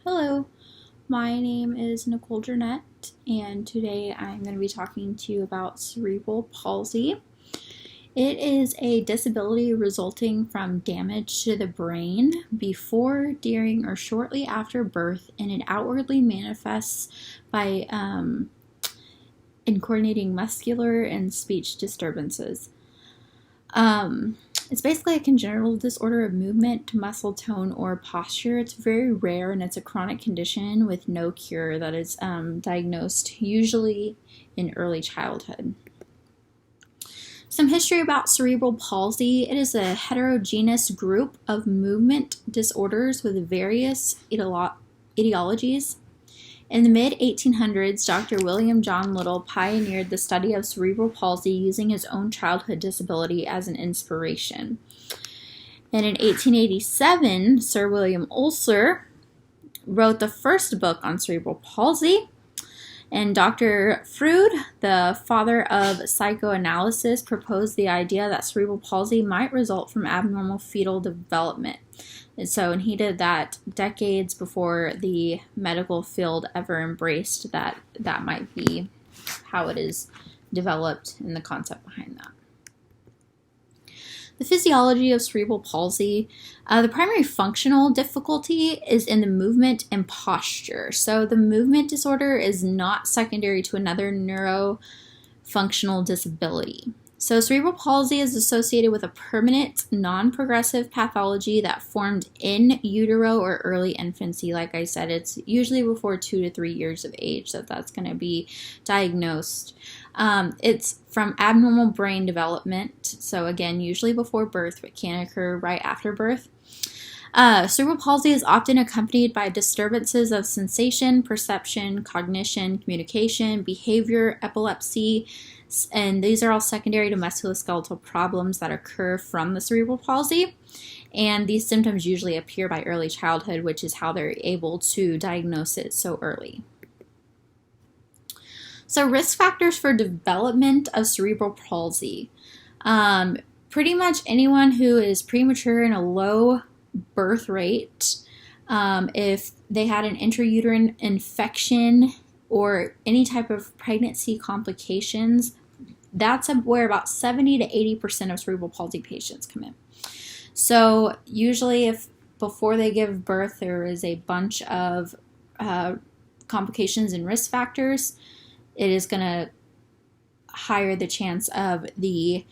Hello, my name is Nicole Jernette, and today I'm going to be talking to you about cerebral palsy. It is a disability resulting from damage to the brain before, during, or shortly after birth, and it outwardly manifests by coordinating muscular and speech disturbances. It's basically a congenital disorder of movement, muscle tone, or posture. It's very rare and it's a chronic condition with no cure that is diagnosed usually in early childhood. Some history about cerebral palsy. It is a heterogeneous group of movement disorders with various etiologies. In the mid-1800s, Dr. William John Little pioneered the study of cerebral palsy using his own childhood disability as an inspiration. And in 1887, Sir William Ulcer wrote the first book on cerebral palsy. And Dr. Freud, the father of psychoanalysis, proposed the idea that cerebral palsy might result from abnormal fetal development. And he did that decades before the medical field ever embraced that might be how it is developed and the concept behind that. The physiology of cerebral palsy, the primary functional difficulty is in the movement and posture. So the movement disorder is not secondary to another neurofunctional disability. So cerebral palsy is associated with a permanent, non-progressive pathology that formed in utero or early infancy. Like I said, it's usually before 2 to 3 years of age that that's going to be diagnosed. It's from abnormal brain development. So again, usually before birth, but can occur right after birth. Cerebral palsy is often accompanied by disturbances of sensation, perception, cognition, communication, behavior, epilepsy, and these are all secondary to musculoskeletal problems that occur from the cerebral palsy. And these symptoms usually appear by early childhood, which is how they're able to diagnose it so early. So risk factors for development of cerebral palsy. Pretty much anyone who is premature and a low birth rate, if they had an intrauterine infection or any type of pregnancy complications, that's where about 70 to 80% of cerebral palsy patients come in. So usually if before they give birth there is a bunch of complications and risk factors, it is going to higher the chance of the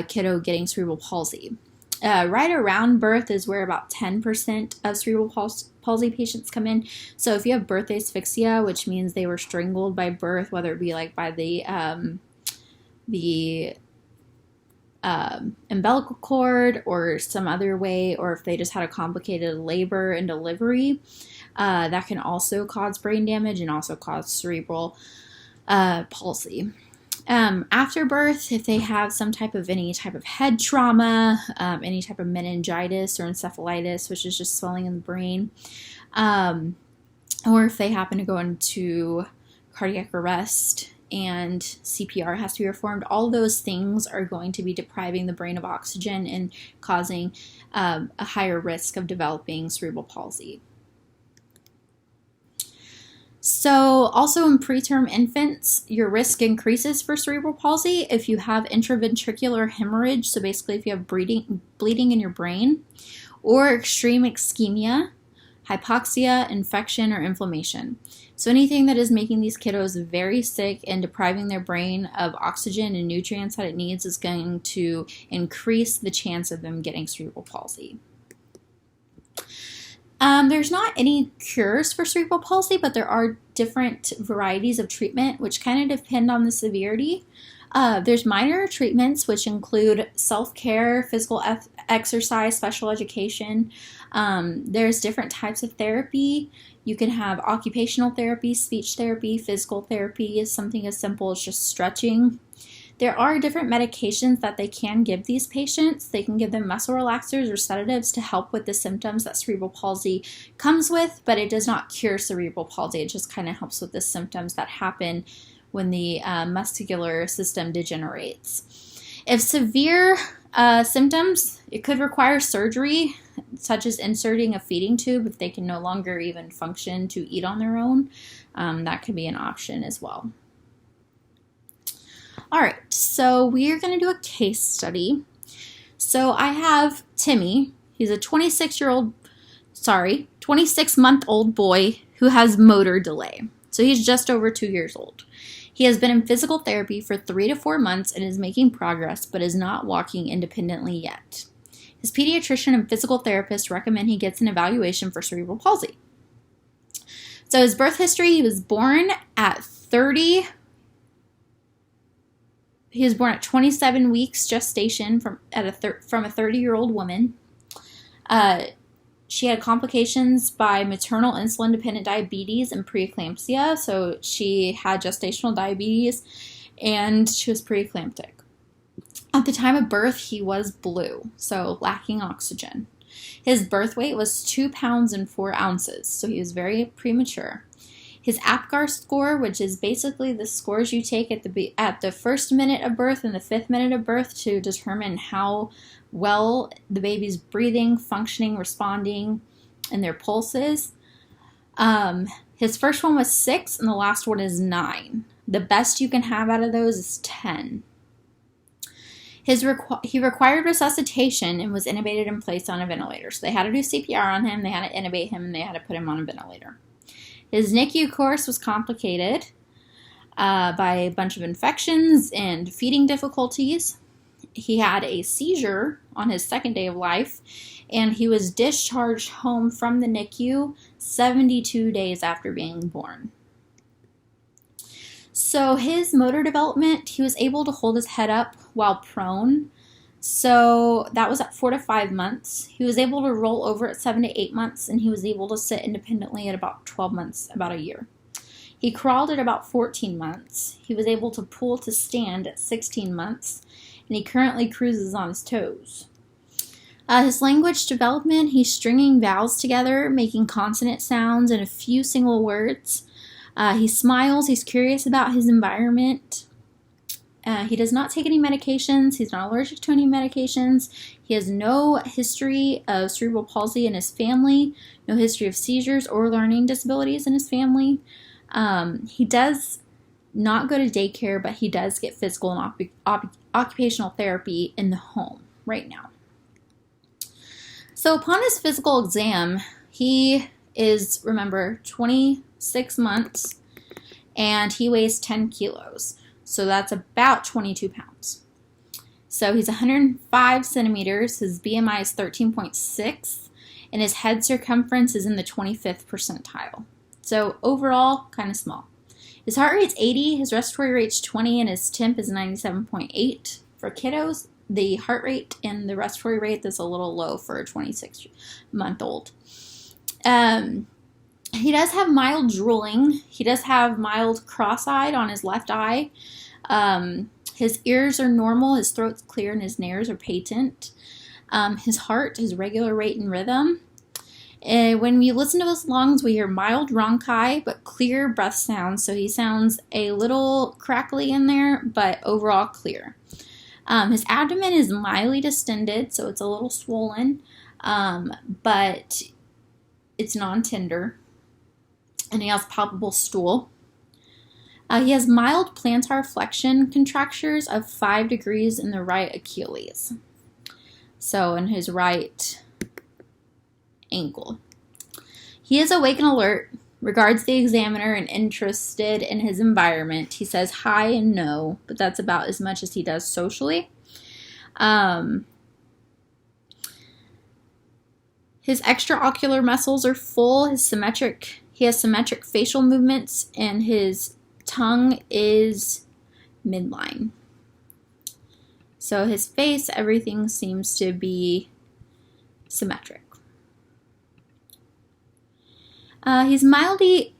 kiddo getting cerebral palsy. Right around birth is where about 10% of cerebral palsy patients come in. So if you have birth asphyxia, which means they were strangled by birth, whether it be like by the umbilical cord or some other way, or if they just had a complicated labor and delivery, that can also cause brain damage and also cause cerebral palsy. After birth, if they have any type of head trauma, any type of meningitis or encephalitis, which is just swelling in the brain, or if they happen to go into cardiac arrest and CPR has to be performed, all those things are going to be depriving the brain of oxygen and causing a higher risk of developing cerebral palsy. So also in preterm infants, your risk increases for cerebral palsy if you have intraventricular hemorrhage, so basically if you have bleeding in your brain, or extreme ischemia, hypoxia, infection, or inflammation. So anything that is making these kiddos very sick and depriving their brain of oxygen and nutrients that it needs is going to increase the chance of them getting cerebral palsy. There's not any cures for cerebral palsy, but there are different varieties of treatment which kind of depend on the severity. There's minor treatments which include self-care, physical exercise, special education. There's different types of therapy. You can have occupational therapy, speech therapy, physical therapy is something as simple as just stretching. There are different medications that they can give these patients. They can give them muscle relaxers or sedatives to help with the symptoms that cerebral palsy comes with, but it does not cure cerebral palsy. It just kind of helps with the symptoms that happen when the muscular system degenerates. If severe Symptoms, it could require surgery, such as inserting a feeding tube if they can no longer even function to eat on their own. That could be an option as well. All right, so we are going to do a case study. So I have Timmy. He's a 26-month-old boy who has motor delay. So he's just over 2 years old. He has been in physical therapy for 3 to 4 months and is making progress, but is not walking independently yet. His pediatrician and physical therapist recommend he gets an evaluation for cerebral palsy. So his birth history, he was born at 27 weeks gestation from a 30-year-old woman. She had complications by maternal insulin-dependent diabetes and preeclampsia. So she had gestational diabetes and she was preeclamptic. At the time of birth, he was blue, so lacking oxygen. His birth weight was 2 pounds and 4 ounces, so he was very premature. His APGAR score, which is basically the scores you take at the first minute of birth and the 5th minute of birth to determine how well the baby's breathing, functioning, responding, and their pulses. His first one was 6 and the last one is 9. The best you can have out of those is 10. He required resuscitation and was intubated and placed on a ventilator. So they had to do CPR on him, they had to intubate him, and they had to put him on a ventilator. His NICU course was complicated by a bunch of infections and feeding difficulties. He had a seizure on his 2nd day of life, and he was discharged home from the NICU 72 days after being born. So his motor development, he was able to hold his head up while prone. So that was at 4 to 5 months. He was able to roll over at 7 to 8 months, and he was able to sit independently at about 12 months, about a year. He crawled at about 14 months. He was able to pull to stand at 16 months, and he currently cruises on his toes. His language development, he's stringing vowels together, making consonant sounds and a few single words. He smiles. He's curious about his environment. He does not take any medications. He's not allergic to any medications. He has no history of cerebral palsy in his family, no history of seizures or learning disabilities in his family. He does not go to daycare, but he does get physical and occupational therapy in the home right now. So upon his physical exam, he is, remember, 26 months, and he weighs 10 kilos. So that's about 22 pounds. So he's 105 centimeters. His BMI is 13.6, and his head circumference is in the 25th percentile. So overall, kind of small. His heart rate's 80, his respiratory rate's 20, and his temp is 97.8. For kiddos, the heart rate and the respiratory rate is a little low for a 26-month-old. He does have mild drooling. He does have mild cross-eyed on his left eye. His ears are normal, his throat's clear, and his nares are patent. His heart is regular rate and rhythm. When we listen to his lungs, we hear mild rhonchi, but clear breath sounds. So he sounds a little crackly in there, but overall clear. His abdomen is mildly distended, so it's a little swollen, but it's non-tender. And he has palpable stool. He has mild plantar flexion contractures of 5 degrees in the right Achilles. So in his right ankle. He is awake and alert, regards the examiner and interested in his environment. He says hi and no, but that's about as much as he does socially. His extraocular muscles are full. He has symmetric facial movements, and his tongue is midline. So his face, everything seems to be symmetric. He's mildly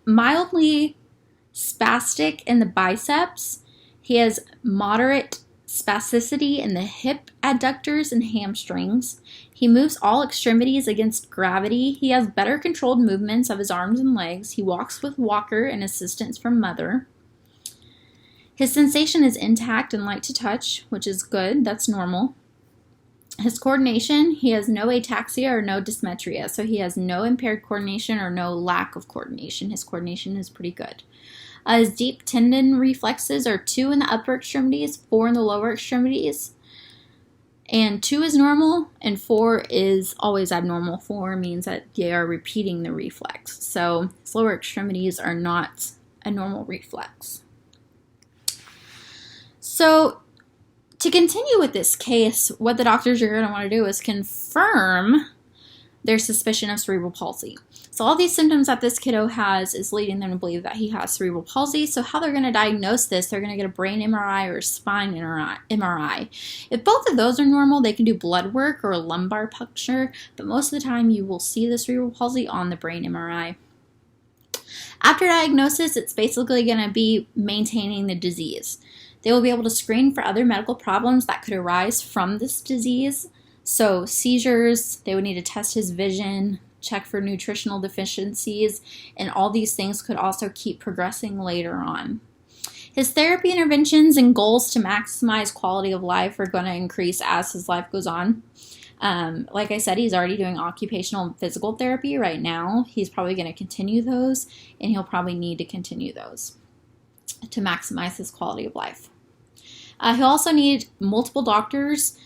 spastic in the biceps. He has moderate spasticity in the hip adductors and hamstrings. He moves all extremities against gravity. He has better controlled movements of his arms and legs. He walks with walker and assistance from mother. His sensation is intact and light to touch, which is good. That's normal. His coordination, he has no ataxia or no dysmetria, so he has no impaired coordination or no lack of coordination. His coordination is pretty good. His deep tendon reflexes are 2 in the upper extremities, 4 in the lower extremities. And 2 is normal, and 4 is always abnormal. 4 means that they are repeating the reflex. So his lower extremities are not a normal reflex. So to continue with this case, what the doctors are going to want to do is confirm their suspicion of cerebral palsy. So all these symptoms that this kiddo has is leading them to believe that he has cerebral palsy. So how they're going to diagnose this, they're going to get a brain MRI or a spine MRI. If both of those are normal, they can do blood work or a lumbar puncture, but most of the time you will see the cerebral palsy on the brain MRI. After diagnosis, it's basically going to be maintaining the disease. They will be able to screen for other medical problems that could arise from this disease. So seizures, they would need to test his vision, check for nutritional deficiencies, and all these things could also keep progressing later on. His therapy interventions and goals to maximize quality of life are going to increase as his life goes on. Like I said, he's already doing occupational and physical therapy right now. He's probably going to continue those, and he'll probably need to continue those to maximize his quality of life. He'll also need multiple doctors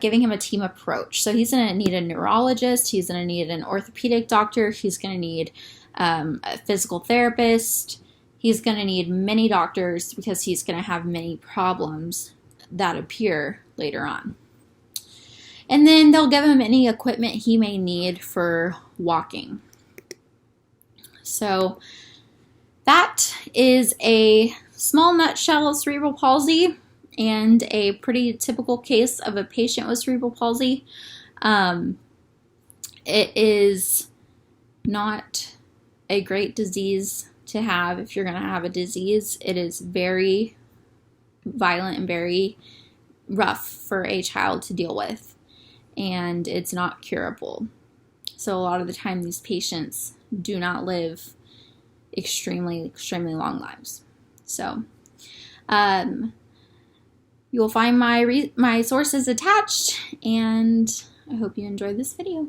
giving him a team approach. So he's going to need a neurologist, he's going to need an orthopedic doctor, he's going to need a physical therapist, he's going to need many doctors because he's going to have many problems that appear later on. And then they'll give him any equipment he may need for walking. So that is a small nutshell of cerebral palsy and a pretty typical case of a patient with cerebral palsy. It is not a great disease to have if you're going to have a disease. It is very violent and very rough for a child to deal with, and it's not curable. So a lot of the time these patients do not live extremely long lives. So you will find my sources attached, and I hope you enjoyed this video.